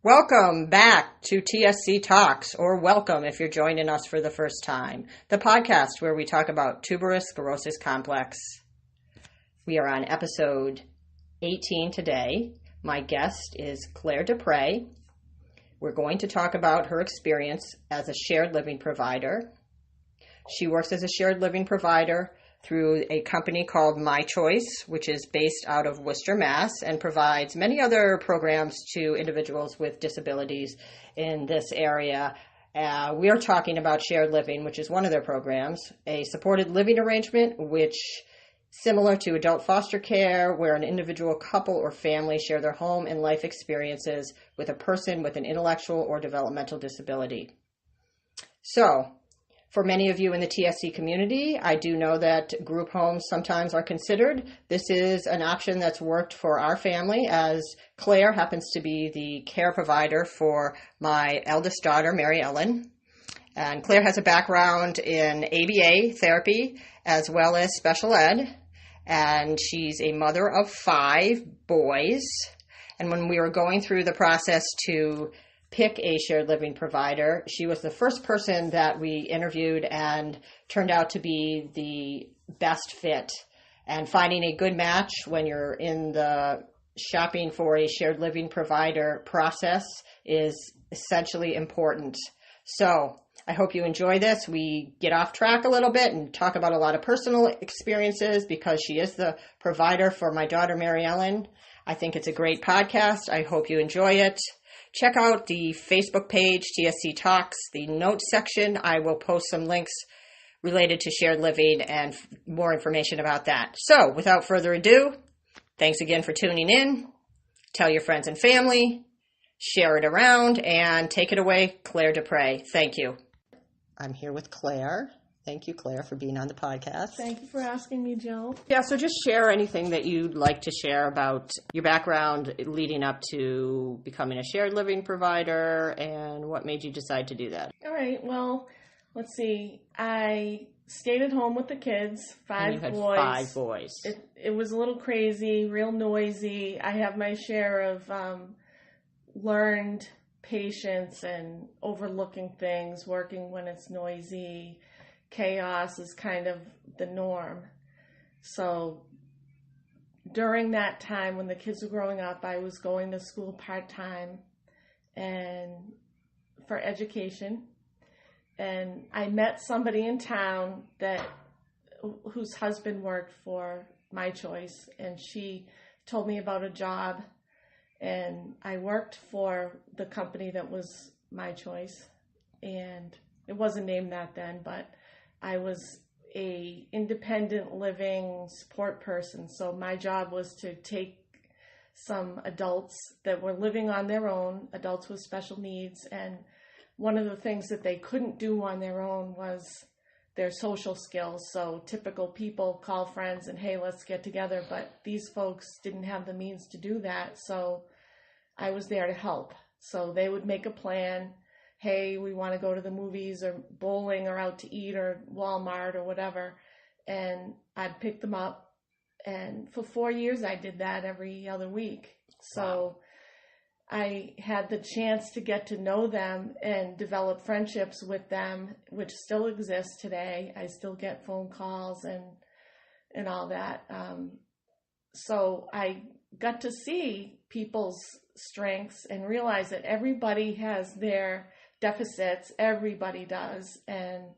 Welcome back to TSC Talks, or welcome if you're joining us for the first time, the podcast where we talk about tuberous sclerosis complex. We are on episode 18 today. My guest is Claire Despres. We're going to talk about her experience as a shared living provider. She works as a shared living provider through a company called My Choice, which is based out of Worcester, Mass, and provides many other programs to individuals with disabilities in this area. We are talking about shared living, which is one of their programs, a supported living arrangement, which similar to adult foster care, where an individual couple or family share their home and life experiences with a person with an intellectual or developmental disability. So, for many of you in the TSC community, I do know that group homes sometimes are considered. This is an option that's worked for our family, as Claire happens to be the care provider for my eldest daughter, MaryEllen. And Claire has a background in ABA therapy as well as special ed. And she's a mother of 5 boys. And when we were going through the process to pick a shared living provider, she was the first person that we interviewed and turned out to be the best fit. And finding a good match when you're in the shopping for a shared living provider process is essentially important. So I hope you enjoy this. We get off track a little bit and talk about a lot of personal experiences because she is the provider for my daughter, MaryEllen. I think it's a great podcast. I hope you enjoy it. Check out the Facebook page, TSC Talks, the notes section. I will post some links related to shared living and more information about that. So, without further ado, thanks again for tuning in. Tell your friends and family, share it around, and take it away, Claire Despres. Thank you. I'm here with Claire. Thank you, Claire, for being on the podcast. Thank you for asking me, Jill. Yeah, so just share anything that you'd like to share about your background leading up to becoming a shared living provider and what made you decide to do that. All right, well, let's see. I stayed at home with the kids, 5 and you had boys. 5 boys. It was a little crazy, real noisy. I have my share of learned patience and overlooking things, working when it's noisy. Chaos is kind of the norm. So during that time when the kids were growing up, I was going to school part-time and for education. And I met somebody in town whose husband worked for My Choice, and she told me about a job, and I worked for the company that was My Choice, and it wasn't named that then, but I was a independent living support person. So my job was to take some adults that were living on their own, adults with special needs. And one of the things that they couldn't do on their own was their social skills. So typical people call friends and, hey, let's get together. But these folks didn't have the means to do that. So I was there to help. So they would make a plan. Hey, we want to go to the movies or bowling or out to eat or Walmart or whatever. And I'd pick them up. And for 4 years, I did that every other week. So I had the chance to get to know them and develop friendships with them, which still exists today. I still get phone calls and all that. So I got to see people's strengths and realize that everybody has their deficits. Everybody does. And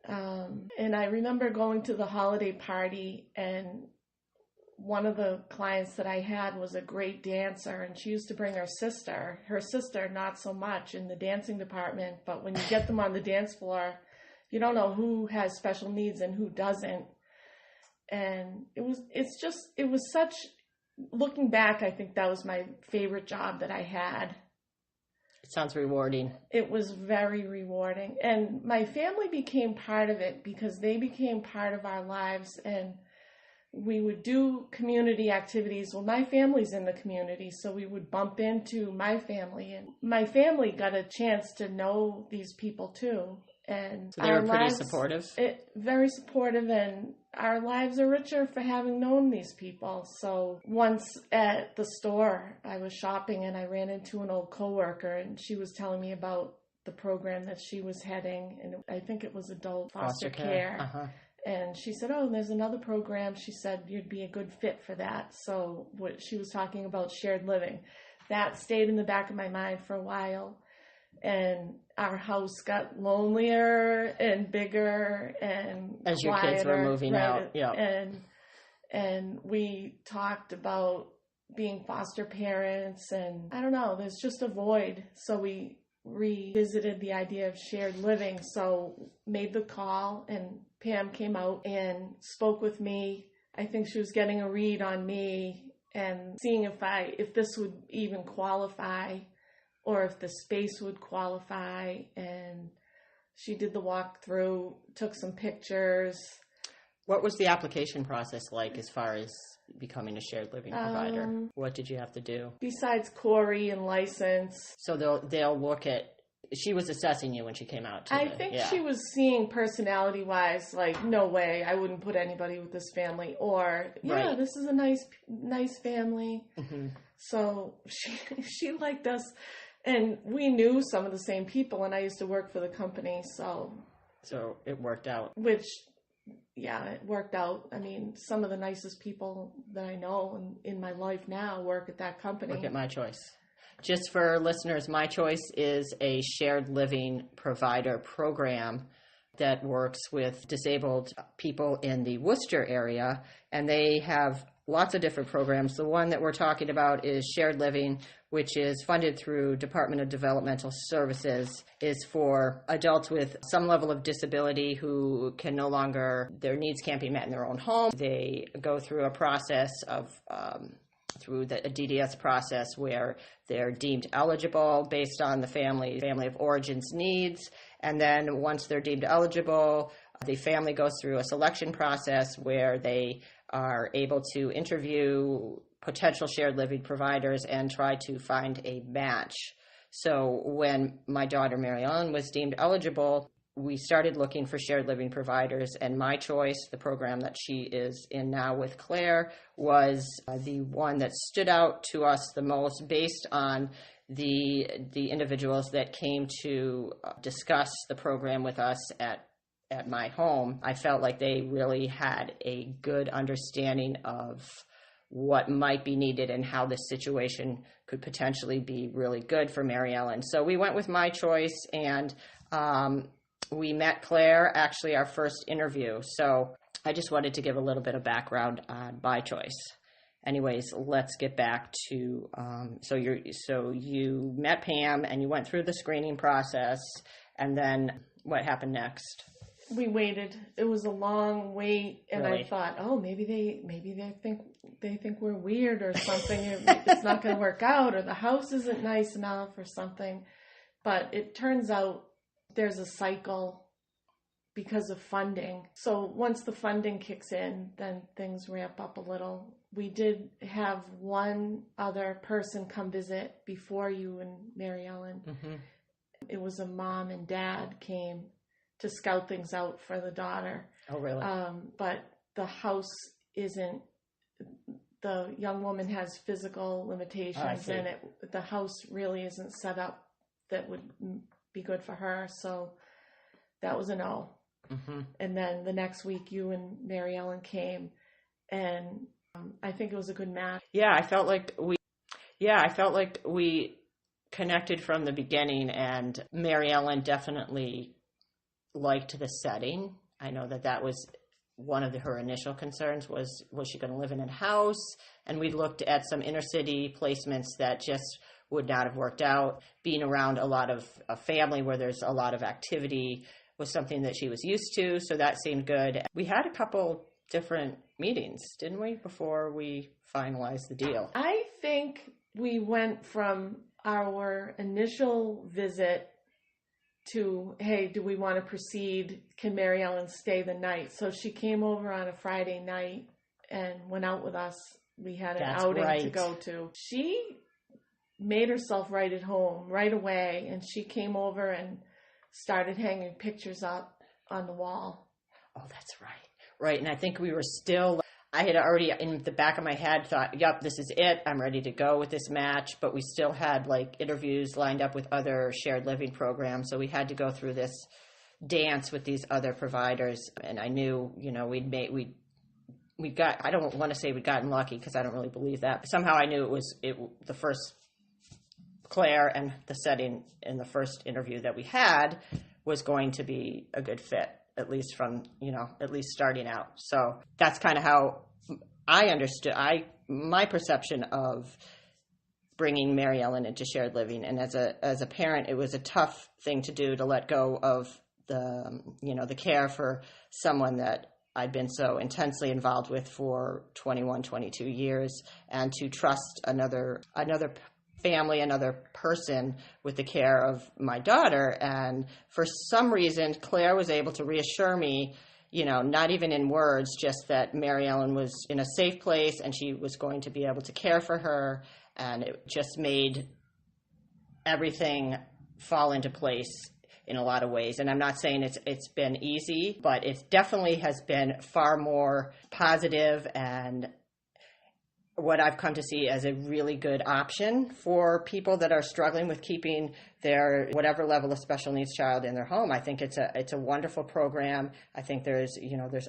I remember going to the holiday party, and one of the clients that I had was a great dancer, and she used to bring her sister not so much in the dancing department, but when you get them on the dance floor, you don't know who has special needs and who doesn't. And it was such, looking back, I think that was my favorite job that I had. It sounds rewarding. It was very rewarding. And my family became part of it because they became part of our lives. And we would do community activities. Well, my family's in the community, so we would bump into my family. And my family got a chance to know these people too. And so they were pretty supportive. Very supportive, and our lives are richer for having known these people. So once at the store, I was shopping and I ran into an old coworker, and she was telling me about the program that she was heading, and I think it was adult foster care. Uh-huh. And she said, oh, there's another program. She said you'd be a good fit for that. So what she was talking about, shared living, that stayed in the back of my mind for a while. And our house got lonelier and bigger and as quieter, your kids were moving out. Yeah. And we talked about being foster parents, and I don't know, there's just a void. So we revisited the idea of shared living. So made the call, and Pam came out and spoke with me. I think she was getting a read on me and seeing if this would even qualify, or if the space would qualify. And she did the walkthrough, took some pictures. What was the application process like as far as becoming a shared living provider? What did you have to do? Besides Corey and license. So they'll look at, she was assessing you when she came out. I think she was seeing personality-wise, like, no way, I wouldn't put anybody with this family. Or, yeah, this is a nice family. Mm-hmm. So she liked us. And we knew some of the same people, and I used to work for the company, so it worked out. Which, yeah, it worked out. I mean, some of the nicest people that I know in my life now work at that company. Work at My Choice. Just for listeners, My Choice is a shared living provider program that works with disabled people in the Worcester area, and they have lots of different programs. The one that we're talking about is Shared Living, which is funded through Department of Developmental Services, is for adults with some level of disability who can no longer, their needs can't be met in their own home. They go through a process of, through a DDS process where they're deemed eligible based on the family of origin's needs. And then once they're deemed eligible, the family goes through a selection process where they are able to interview potential shared living providers and try to find a match. So when my daughter MaryEllen was deemed eligible, we started looking for shared living providers, and My Choice, the program that she is in now with Claire, was the one that stood out to us the most based on the individuals that came to discuss the program with us at my home. I felt like they really had a good understanding of what might be needed and how this situation could potentially be really good for MaryEllen. So we went with My Choice, and we met Claire, actually our first interview. So I just wanted to give a little bit of background on My Choice. Anyways, let's get back to, so you met Pam and you went through the screening process, and then what happened next? We waited. It was a long wait, and really? I thought, oh, maybe they think we're weird or something. It's not going to work out, or the house isn't nice enough or something. But it turns out there's a cycle because of funding. So once the funding kicks in, then things ramp up a little. We did have one other person come visit before you and MaryEllen. Mm-hmm. It was a mom and dad came to scout things out for the daughter. Oh, really? But the house isn't, the young woman has physical limitations, and the house really isn't set up that would be good for her. So that was a no. Mm-hmm. And then the next week, you and MaryEllen came, and I think it was a good match. I felt like we connected from the beginning, and MaryEllen definitely liked the setting. I know that was one of her initial concerns was she going to live in a house? And we looked at some inner city placements that just would not have worked out. Being around a lot of a family where there's a lot of activity was something that she was used to, so that seemed good. We had a couple different meetings, didn't we, before we finalized the deal? I think we went from our initial visit to, hey, do we want to proceed? Can MaryEllen stay the night? So she came over on a Friday night and went out with us. We had an outing to go to. She made herself right at home right away, and she came over and started hanging pictures up on the wall. Oh, that's right. Right. And I think I had already in the back of my head thought, yep, this is it. I'm ready to go with this match. But we still had like interviews lined up with other shared living programs. So we had to go through this dance with these other providers. And I knew, I don't want to say we'd gotten lucky because I don't really believe that. But somehow I knew the first Claire and the setting in the first interview that we had was going to be a good fit, at least starting out. So that's kind of how I understood my perception of bringing MaryEllen into shared living. And as a parent, it was a tough thing to do, to let go of the care for someone that I'd been so intensely involved with for 21, 22 years, and to trust another family, another person with the care of my daughter. And for some reason, Claire was able to reassure me, not even in words, just that MaryEllen was in a safe place and she was going to be able to care for her. And it just made everything fall into place in a lot of ways. And I'm not saying it's been easy, but it definitely has been far more positive and what I've come to see as a really good option for people that are struggling with keeping their whatever level of special needs child in their home. I think it's a wonderful program. I think there's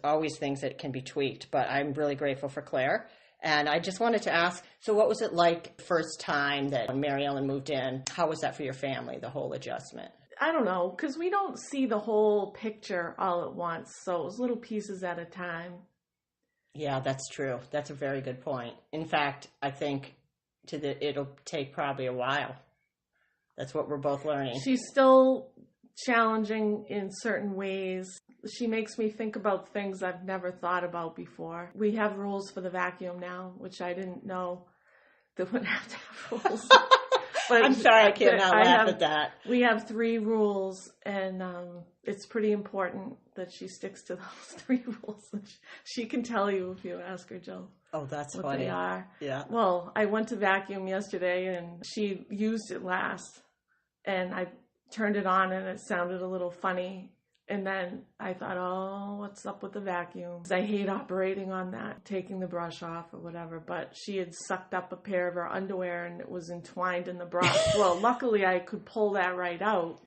always things that can be tweaked, but I'm really grateful for Claire. And I just wanted to ask, so what was it like first time that when MaryEllen moved in? How was that for your family, the whole adjustment? I don't know, because we don't see the whole picture all at once. So it was little pieces at a time. Yeah, that's true. That's a very good point. In fact, I think it'll take probably a while. That's what we're both learning. She's still challenging in certain ways. She makes me think about things I've never thought about before. We have rules for the vacuum now, which I didn't know that would have to have rules. But I'm sorry, I cannot laugh at that. We have 3 rules, and it's pretty important that she sticks to those 3 rules. She can tell you if you ask her, Jill. Oh, that's what funny. They are. Yeah. Well, I went to vacuum yesterday, and she used it last, and I turned it on, and it sounded a little funny. And then I thought, oh, what's up with the vacuum? I hate operating on that, taking the brush off or whatever. But she had sucked up a pair of her underwear and it was entwined in the brush. Well, luckily I could pull that right out.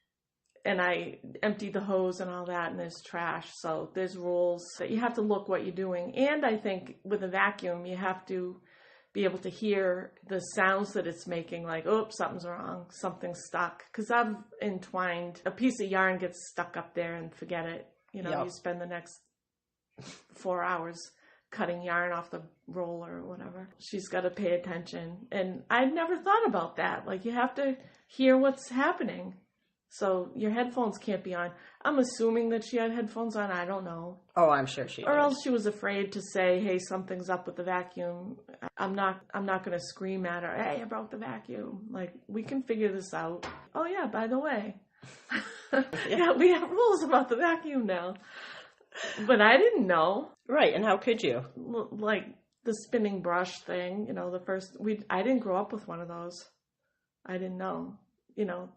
And I emptied the hose and all that, and there's trash. So there's rules that you have to look what you're doing. And I think with a vacuum, you have to be able to hear the sounds that it's making, like, oops, something's wrong, something's stuck. Because I've entwined, a piece of yarn gets stuck up there and forget it. Yep. You spend the next 4 hours cutting yarn off the roller or whatever. She's got to pay attention. And I'd never thought about that. Like, you have to hear what's happening. So your headphones can't be on. I'm assuming that she had headphones on. I don't know. Oh, I'm sure she Or else she was afraid to say, hey, something's up with the vacuum. I'm not going to scream at her, hey, I broke the vacuum. Like, we can figure this out. Oh, yeah, by the way. Yeah, we have rules about the vacuum now. But I didn't know. Right, and how could you? Like the spinning brush thing, I didn't grow up with one of those. I didn't know.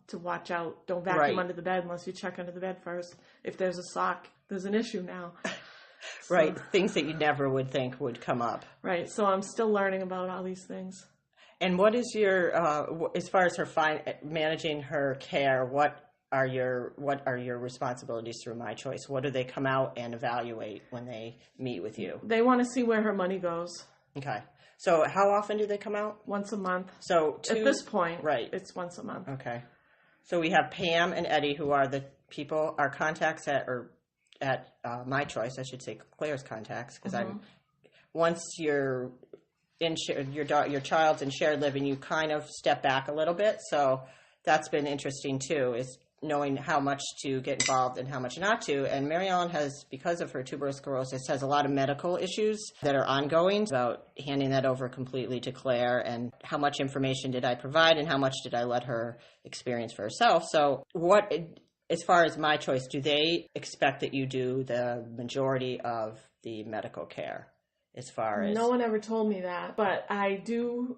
To watch out. Don't vacuum under the bed unless you check under the bed first. If there's a sock, there's an issue now. Right. Things that you never would think would come up. Right. So I'm still learning about all these things. And what is your, as far as her managing her care, what are your responsibilities through My Choice? What do they come out and evaluate when they meet with you? They want to see where her money goes. Okay. So how often do they come out? Once a month. So at this point, right, it's once a month. Okay. So we have Pam and Eddie, who are the people, our contacts at My Choice, I should say Claire's contacts, because once you're in your child's in shared living, you kind of step back a little bit. So that's been interesting too, is knowing how much to get involved and how much not to. And MaryEllen has, because of her tuberous sclerosis, has a lot of medical issues that are ongoing, about handing that over completely to Claire, and how much information did I provide and how much did I let her experience for herself. So what, as far as My Choice, do they expect that you do the majority of the medical care? As far as... No one ever told me that, but I do